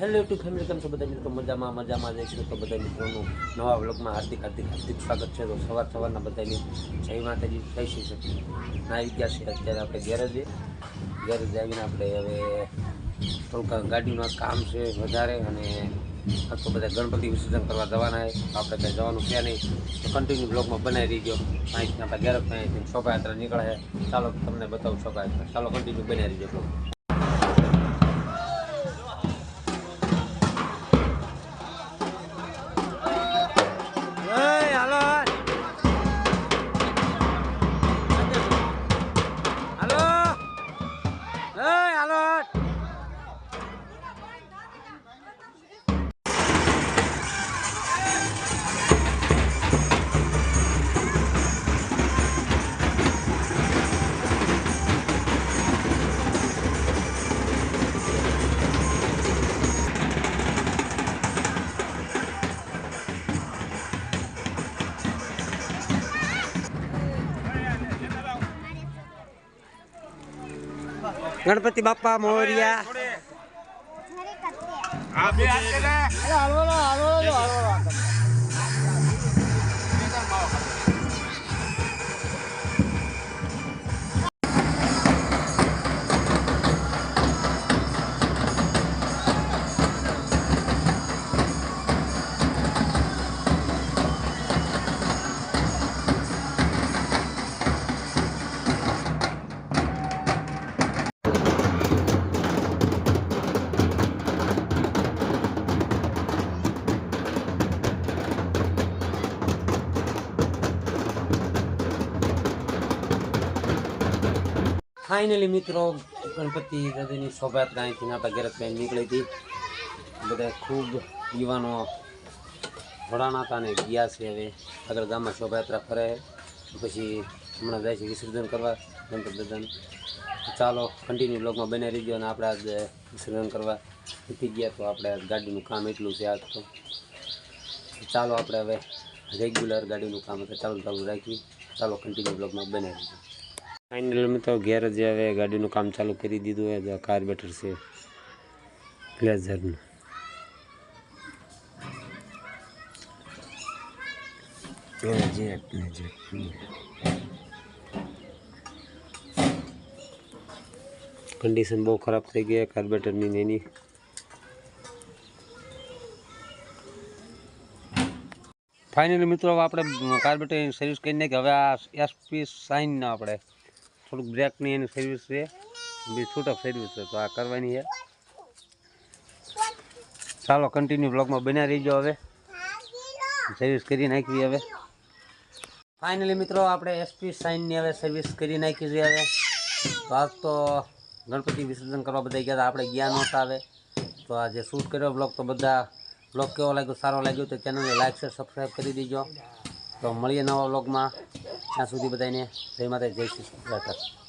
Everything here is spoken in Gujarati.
હેલો યુટ્યુબ ફેમિલી, કેમ છો બધા મિત્રો? મજામાં જઈશું. તો બધા મિત્રોનું નવા વ્લોગમાં હાર્દિક સ્વાગત છે. તો સવારના બધાને જય માતાજી, જય શ્રી કૃષ્ણ. આવી ગયા છે અત્યારે આપણે ગેરેજે આવીને આપણે હવે થોડુંક ગાડીનું કામ છે વધારે, અને તો બધા ગણપતિ વિસર્જન કરવા જવાના છે. આપણે કંઈ જવાનું છે નહીં, તો કન્ટિન્યુ બ્લોગમાં બનાવી રહીજો. અહીંથી આપણે ગેરેજમાં અહીંથી શોભાયાત્રા નીકળે છે. ચાલો તમને બતાવું શોભાયાત્રા. ચાલો કન્ટિન્યુ બનાવી રહીજો. गणपति बाप्पा मोरिया। फाइनली मित्रों गणपति दादानी शोभायात्रा અહીંથી આપણા ગેરેજમાં નીકળી હતી. બધા ખૂબ યુવાનો ઘોડાના હતા ને ગયા છે. હવે આગળ ગામમાં શોભાયાત્રા ફરે પછી હમણાં જાય છે વિસર્જન કરવા ગણપતિ દાદાનું. ચાલો કન્ટિન્યુ બ્લોગમાં બને રહીજો. અને આપણે આજ વિસર્જન કરવા ઉઠી ગયા, તો આપણે ગાડીનું કામ એટલું છે આજ. તો ચાલો આપણે હવે રેગ્યુલર ગાડીનું કામ ચાલુ રાખી. ચાલો કન્ટિન્યુ બ્લોગમાં બને રહીજો. फाइनल में तो गैरेज હવે ગાડીનું કામ ચાલુ કરી દીધું है. जो કાર્બેટર છે પ્લેઝરનું. કન્ડિશન બહુ ખરાબ થઈ ગઈ કાર્બેટરની ને એની. ફાઇનલી મિત્રો આપણે કાર્બેટરની સર્વિસ કરીને કે હવે આ એસપી સાઇનના આપણે થોડુંક બ્રેકની એની સર્વિસ છે, બી છૂટક સર્વિસ છે, તો આ કરવાની છે. ચાલો કન્ટિન્યુ બ્લોગમાં બન્યા રહીજો. હવે સર્વિસ કરી નાખી. હવે ફાઇનલી મિત્રો આપણે એસપી સાઇનની હવે સર્વિસ કરી નાખી છે. હવે તો આજ તો ગણપતિ વિસર્જન કરવા બધા ગયા હતા, આપણે ગયા નહોતા. હવે તો આ જે શૂટ કર્યો બ્લોગ, તો બધા બ્લોગ કેવો લાગ્યો, સારો લાગ્યો તો ચેનલને લાઈક શેર સબસ્ક્રાઈબ કરી દીજો. તો મળીએ નવા બ્લોગમાં. ત્યાં સુધી બધાને જય માતા, જય શ્રી કૃષ્ણ.